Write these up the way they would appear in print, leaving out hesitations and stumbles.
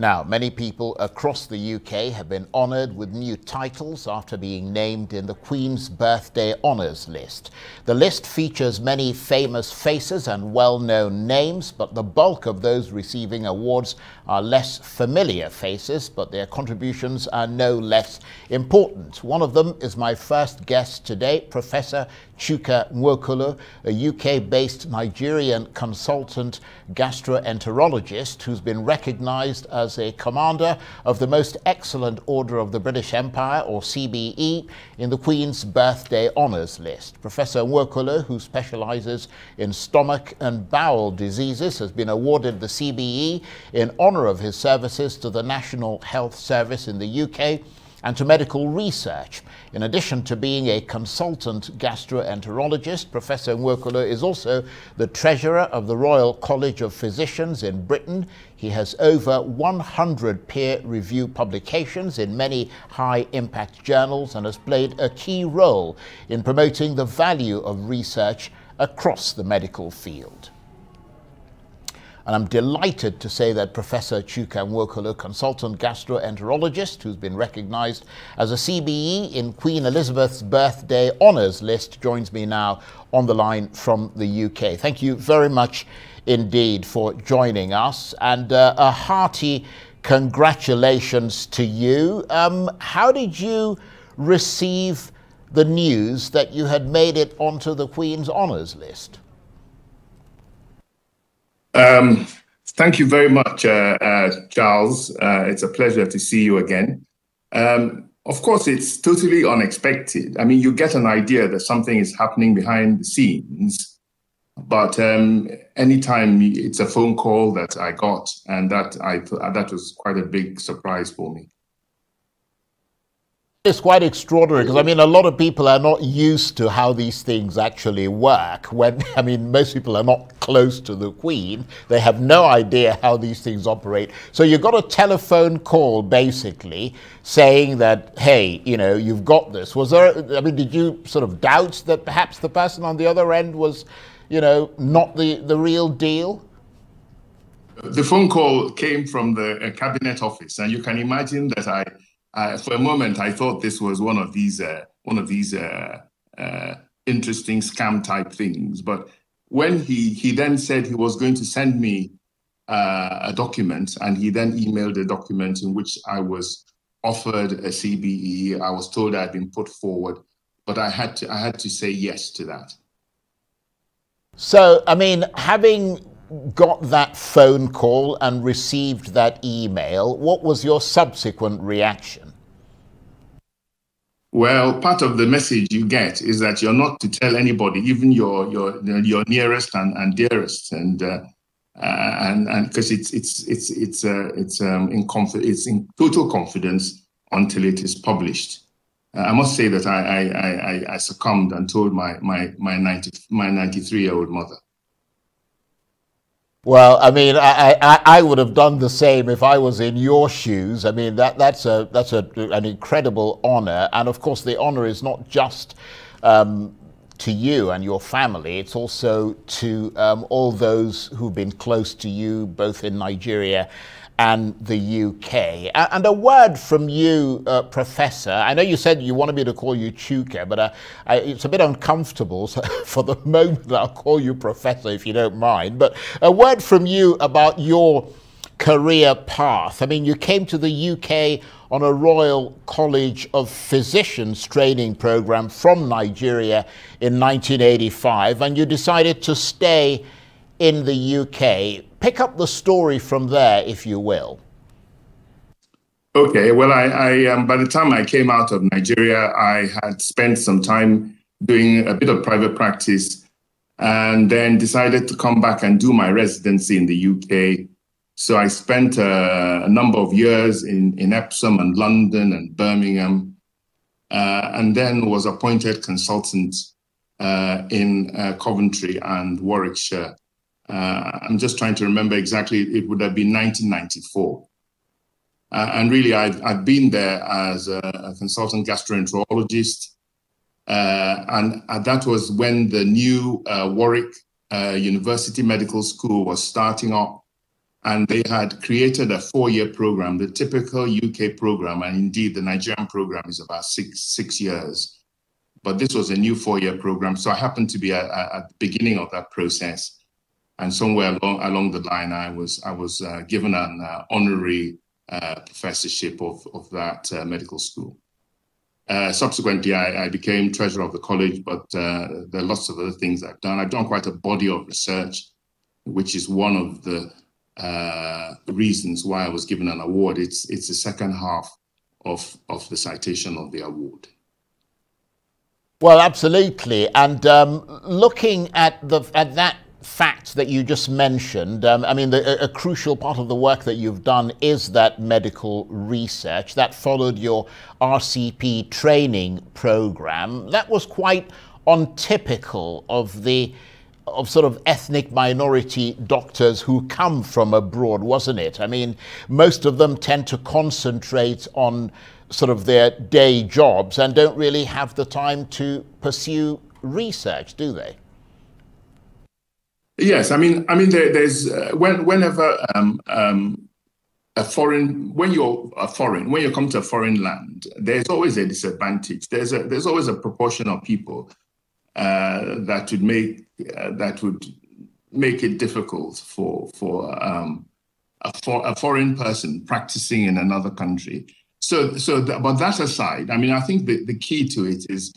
Now, many people across the UK have been honoured with new titles after being named in the Queen's Birthday Honours list. The list features many famous faces and well-known names, but the bulk of those receiving awards are less familiar faces, but their contributions are no less important. One of them is my first guest today, Professor Chuka Nwokolo, a UK-based Nigerian consultant gastroenterologist who's been recognised as a commander of the Most Excellent Order of the British Empire, or CBE, in the Queen's Birthday Honours list. Professor Nwokolo, who specialises in stomach and bowel diseases, has been awarded the CBE in honour of his services to the National Health Service in the UK and to medical research. In addition to being a consultant gastroenterologist, Professor Nwokolo is also the treasurer of the Royal College of Physicians in Britain. He has over 100 peer-reviewed publications in many high-impact journals and has played a key role in promoting the value of research across the medical field. And I'm delighted to say that Professor Chuka Nwokolo, consultant gastroenterologist who's been recognised as a CBE in Queen Elizabeth's Birthday Honours list, joins me now on the line from the UK. Thank you very much indeed for joining us, and a hearty congratulations to you. How did you receive the news that you had made it onto the Queen's Honours list? Thank you very much, Charles. It's a pleasure to see you again. Of course, it's totally unexpected. I mean, you get an idea that something is happening behind the scenes, but anytime it's a phone call that I got, and that was quite a big surprise for me. It's quite extraordinary because, I mean, a lot of people are not used to how these things actually work. I mean, most people are not close to the Queen. They have no idea how these things operate. So you got a telephone call basically saying that, hey, you know, you've got this. Was there, I mean, did you sort of doubt that perhaps the person on the other end was, you know, not the real deal? The phone call came from the cabinet office, and you can imagine that for a moment, I thought this was one of these interesting scam type things. But when he then said he was going to send me a document, and he then emailed a document in which I was offered a CBE, I was told I'd been put forward, but I had to say yes to that. So, I mean, having got that phone call and received that email, what was your subsequent reaction? Well, part of the message you get is that you're not to tell anybody, even your nearest and dearest, and because it's in total confidence until it is published. I must say that I succumbed and told my 93-year-old mother. Well, I mean, I would have done the same if I was in your shoes. I mean, that's an incredible honor, and of course, the honor is not just to you and your family; it's also to all those who've been close to you, both in Nigeria and the UK. And a word from you, Professor. I know you said you wanted me to call you Chuka, but it's a bit uncomfortable. So for the moment, I'll call you Professor if you don't mind. But a word from you about your career path. I mean, you came to the UK on a Royal College of Physicians training program from Nigeria in 1985, and you decided to stay in the UK. Pick up the story from there, if you will. Okay, well, by the time I came out of Nigeria, I had spent some time doing a bit of private practice and then decided to come back and do my residency in the UK. So I spent a number of years in Epsom and London and Birmingham, and then was appointed consultant in Coventry and Warwickshire. I'm just trying to remember exactly, it would have been 1994. And really, I've been there as a consultant gastroenterologist. And that was when the new Warwick University Medical School was starting up. And they had created a 4-year program. The typical UK program, and indeed the Nigerian program, is about six years. But this was a new 4-year program. So I happened to be at the beginning of that process. And somewhere along the line, I was given an honorary professorship of that medical school. Subsequently, I became treasurer of the college, but there are lots of other things I've done. I've done quite a body of research, which is one of the reasons why I was given an award. It's the second half of the citation of the award. Well, absolutely. And looking at that fact that you just mentioned, I mean, a crucial part of the work that you've done is that medical research that followed your RCP training program. That was quite untypical of sort of ethnic minority doctors who come from abroad, wasn't it? I mean, most of them tend to concentrate on sort of their day jobs and don't really have the time to pursue research, do they? Yes, I mean, there's whenever when you come to a foreign land, there's always a disadvantage. There's always a proportion of people that would make it difficult for a foreign person practicing in another country. But that aside, I mean, I think the key to it is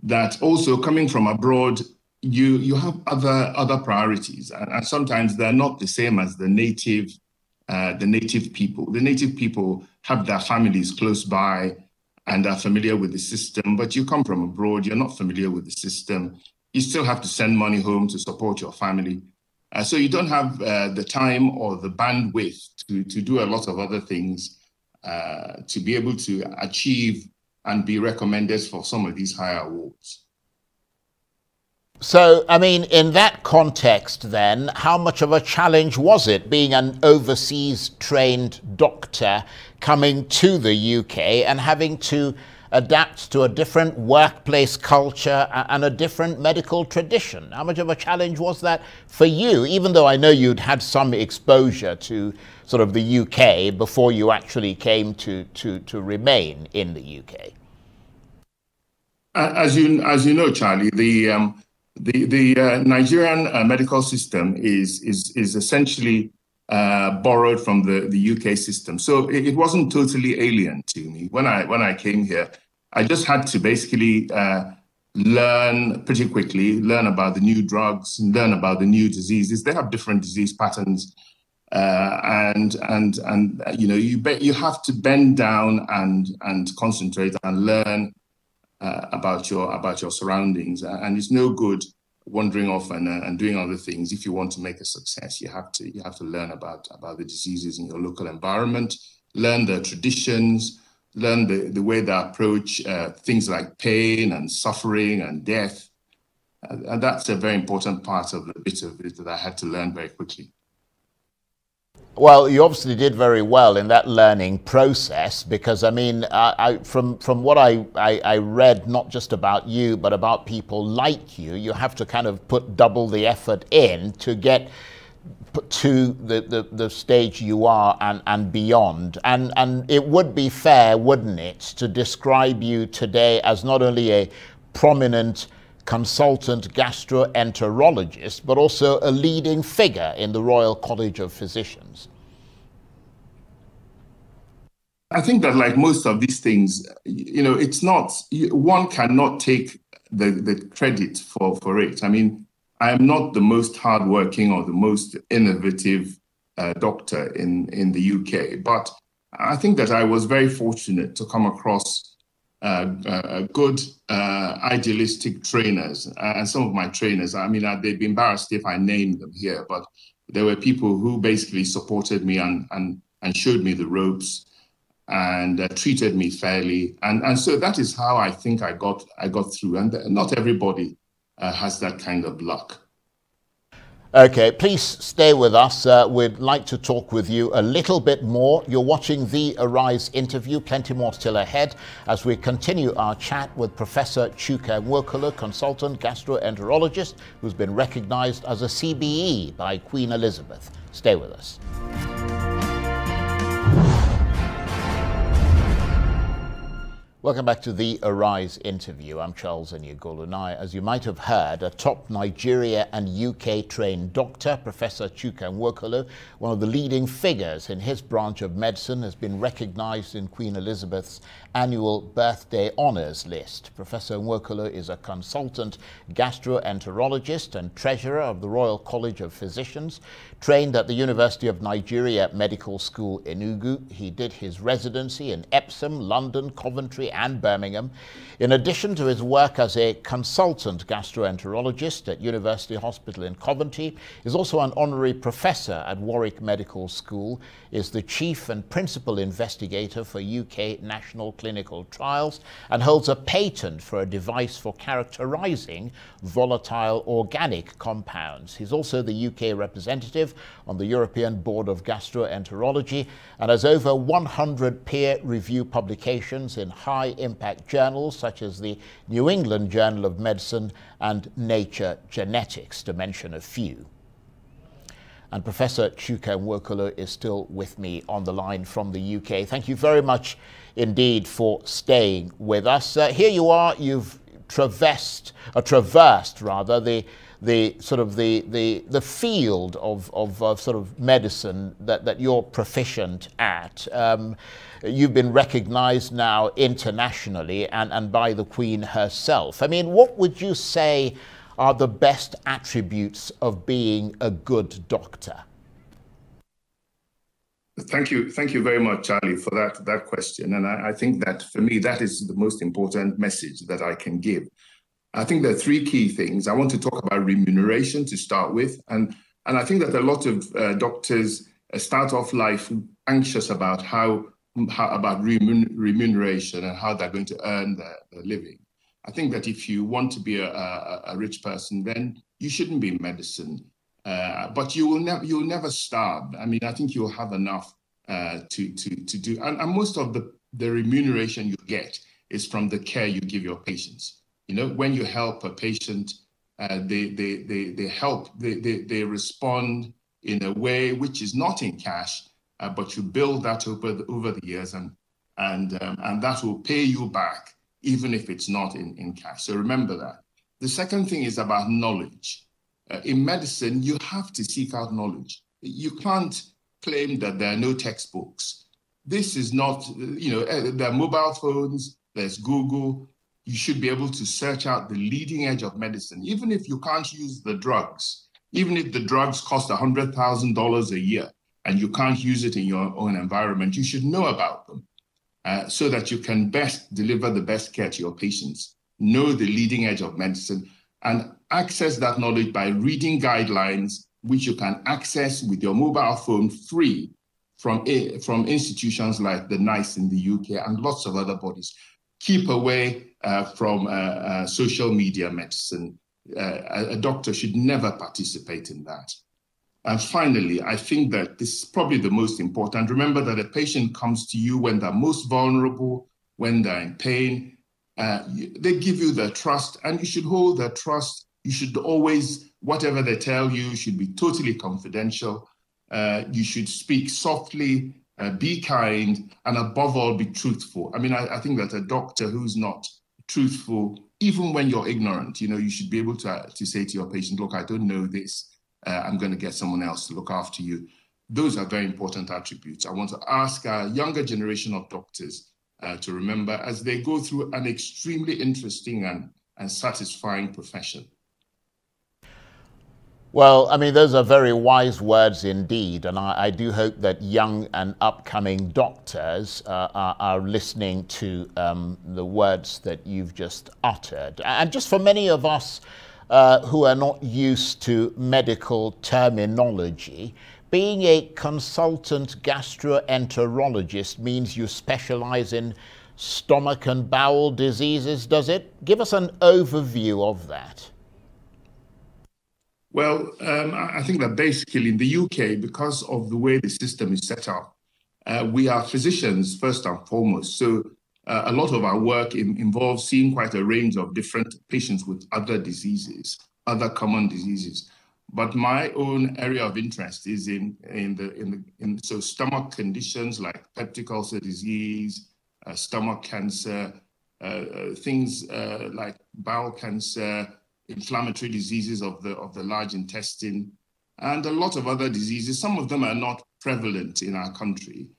that also coming from abroad, you have other priorities, and sometimes they're not the same as the native people. The native people have their families close by and are familiar with the system, but you come from abroad, you're not familiar with the system. You still have to send money home to support your family. So you don't have the time or the bandwidth to do a lot of other things to be able to achieve and be recommended for some of these higher awards. So, I mean, in that context then, how much of a challenge was it being an overseas trained doctor coming to the UK and having to adapt to a different workplace culture and a different medical tradition? How much of a challenge was that for you, even though I know you'd had some exposure to sort of the UK before you actually came to remain in the UK? As you know, Charlie, the Nigerian medical system is essentially borrowed from the UK system, so it wasn't totally alien to me when I came here. I just had to basically learn pretty quickly, learn about the new drugs, learn about the new diseases. They have different disease patterns, and you know, you have to bend down and concentrate and learn about your surroundings, and it's no good wandering off and doing other things. If you want to make a success, you have to learn about the diseases in your local environment, learn the traditions, learn the way they approach things like pain and suffering and death, and that's a very important part of the bit of it that I had to learn very quickly. Well, you obviously did very well in that learning process, because I mean, from what I read, not just about you, but about people like you, you have to kind of put double the effort in to get to the stage you are and beyond. And it would be fair, wouldn't it, to describe you today as not only a prominent consultant gastroenterologist, but also a leading figure in the Royal College of Physicians? I think that, like most of these things, you know, it's not, one cannot take the credit for it. I mean, I am not the most hardworking or the most innovative doctor in the UK, but I think that I was very fortunate to come across good, idealistic trainers. And some of my trainers, I mean, they'd be embarrassed if I named them here, but there were people who basically supported me and showed me the ropes and treated me fairly. And so that is how I think I got through. And not everybody has that kind of luck. Okay, please stay with us. We'd like to talk with you a little bit more. You're watching the Arise interview. Plenty more still ahead as we continue our chat with Professor Chuka Nwokolo, consultant gastroenterologist, who's been recognized as a CBE by Queen Elizabeth. Stay with us. Welcome back to the Arise interview. I'm Charles Aniagolu. Now, as you might have heard, a top Nigeria and UK trained doctor, Professor Chuka Nwokolo, one of the leading figures in his branch of medicine, has been recognized in Queen Elizabeth's annual birthday honours list. Professor Nwokolo is a consultant gastroenterologist and treasurer of the Royal College of Physicians. Trained at the University of Nigeria Medical School, Enugu, he did his residency in Epsom, London, Coventry and Birmingham. In addition to his work as a consultant gastroenterologist at University Hospital in Coventry, is also an honorary professor at Warwick Medical School, is the chief and principal investigator for UK national clinical trials, and holds a patent for a device for characterizing volatile organic compounds. He's also the UK representative on the European Board of Gastroenterology and has over 100 peer review publications in high-impact journals such as the New England Journal of Medicine and Nature Genetics, to mention a few. And Professor Chuka Nwokolo is still with me on the line from the UK. Thank you very much indeed for staying with us. Here you are, you've traversed the field of sort of medicine that you're proficient at. You've been recognized now internationally and by the Queen herself. I mean, what would you say are the best attributes of being a good doctor? Thank you very much, Charlie, for that question. And I think that for me, that is the most important message that I can give. I think there are three key things. I want to talk about remuneration to start with. And I think that a lot of doctors start off life anxious about about remuneration and how they're going to earn their living. I think that if you want to be a rich person, then you shouldn't be in medicine. But you'll never starve. I mean, I think you'll have enough to do. And most of the remuneration you get is from the care you give your patients. You know, when you help a patient, they respond in a way which is not in cash, but you build that over the years, and that will pay you back even if it's not in cash. So remember that. The second thing is about knowledge. In medicine, you have to seek out knowledge. You can't claim that there are no textbooks. This is not, there are mobile phones, there's Google. You should be able to search out the leading edge of medicine, even if you can't use the drugs, even if the drugs cost $100,000 a year and you can't use it in your own environment, you should know about them so that you can best deliver the best care to your patients, know the leading edge of medicine, and access that knowledge by reading guidelines, which you can access with your mobile phone free from institutions like the NICE in the UK and lots of other bodies. Keep away from social media medicine. A doctor should never participate in that. And finally, I think that this is probably the most important. Remember that a patient comes to you when they're most vulnerable, when they're in pain. They give you their trust, and you should hold their trust. You should always, whatever they tell you, should be totally confidential. You should speak softly, be kind, and above all, be truthful. I mean, I think that a doctor who's not truthful, even when you're ignorant, you should be able to say to your patient, look, I don't know this. I'm going to get someone else to look after you. Those are very important attributes. I want to ask our younger generation of doctors to remember as they go through an extremely interesting and satisfying profession. Well, I mean, those are very wise words indeed, and I do hope that young and upcoming doctors are listening to the words that you've just uttered. And just for many of us who are not used to medical terminology, being a consultant gastroenterologist means you specialize in stomach and bowel diseases, does it? Give us an overview of that. Well, I think that basically in the UK, because of the way the system is set up, we are physicians first and foremost. So a lot of our work involves seeing quite a range of different patients with other diseases, other common diseases. But my own area of interest is in stomach conditions like peptic ulcer disease, stomach cancer, things like bowel cancer, inflammatory diseases of the large intestine, and a lot of other diseases. Some of them are not prevalent in our country.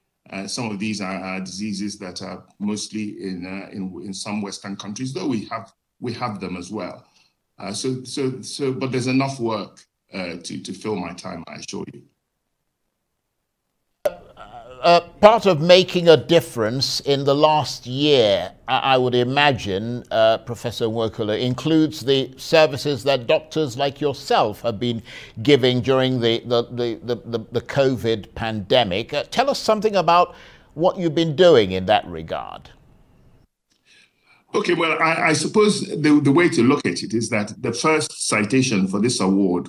Some of these are diseases that are mostly in some Western countries, though we have them as well. But there's enough work to fill my time, I assure you. Part of making a difference in the last year, I would imagine, Professor Nwokolo, includes the services that doctors like yourself have been giving during the COVID pandemic. Tell us something about what you've been doing in that regard. Okay, well, I suppose the way to look at it is that the first citation for this award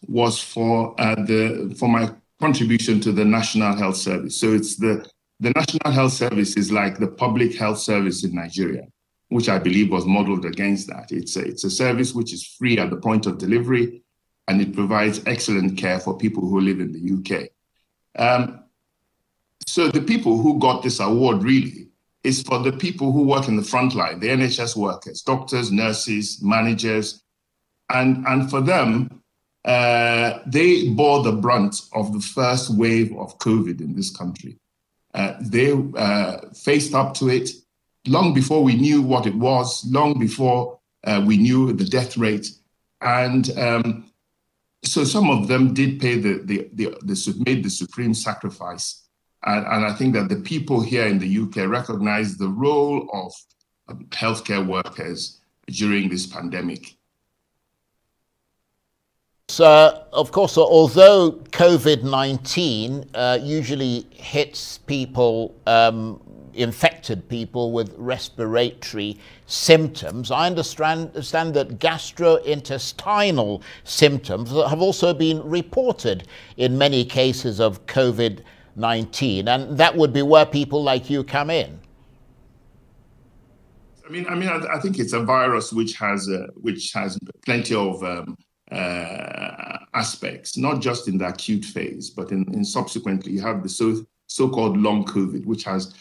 was for my contribution to the National Health Service. So it's the National Health Service is like the public health service in Nigeria, which I believe was modeled against that. It's a service which is free at the point of delivery, and it provides excellent care for people who live in the UK. So the people who got this award really is for the people who work in the front line, the NHS workers, doctors, nurses, managers, and for them, they bore the brunt of the first wave of COVID in this country. They faced up to it long before we knew what it was, long before we knew the death rate. And so some of them did pay made the supreme sacrifice. And I think that the people here in the UK recognize the role of healthcare workers during this pandemic. Of course, although COVID-19 usually hits people, infected people with respiratory symptoms, I understand that gastrointestinal symptoms have also been reported in many cases of COVID-19, and that would be where people like you come in. I think it's a virus which has plenty of aspects, not just in the acute phase, but in subsequently you have the so-called long COVID, which has.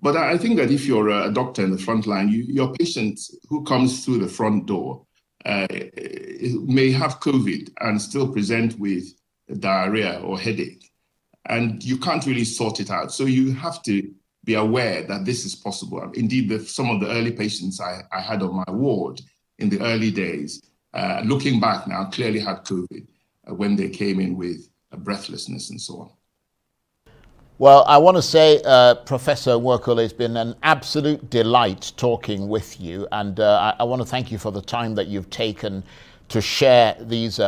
But I think that if you're a doctor in the front line, your patient who comes through the front door may have COVID and still present with diarrhea or headache, and you can't really sort it out. So you have to be aware that this is possible. Indeed, some of the early patients I had on my ward in the early days, looking back now, clearly had COVID when they came in with breathlessness and so on. Well, I want to say, Professor Nwokolo, it's been an absolute delight talking with you, and I want to thank you for the time that you've taken to share these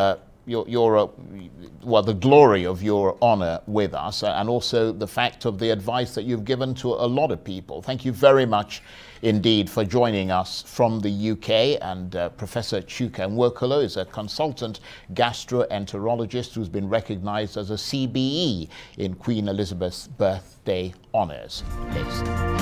the glory of your honor with us, and also the fact of the advice that you've given to a lot of people. Thank you very much indeed for joining us from the UK. And Professor Chuka Nwokolo is a consultant gastroenterologist who's been recognized as a CBE in Queen Elizabeth's Birthday Honors list.